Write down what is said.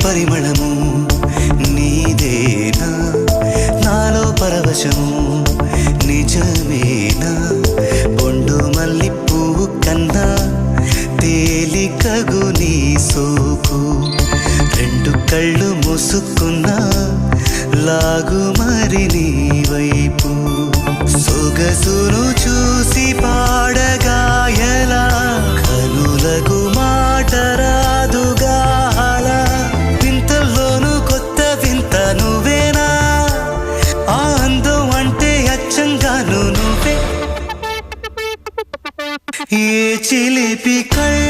పరిమళము నీదేనా నాలో పరవశము నిజమేనా బొండు మల్లి పువ్వు కన్నా తేలికగు నీ సోకు రెండు కళ్ళు మూసుకున్నా లాగు మరి నీ వైపు సొగసును చూసి పాడగాయలా కనులకు మాట రాదుగా అలా వింతల్లోనూ కొత్త వింత నువ్వేనా ఆ అందం అంటే అచ్చంగాను నువ్వే ఏ చిలిపి కళ్ళ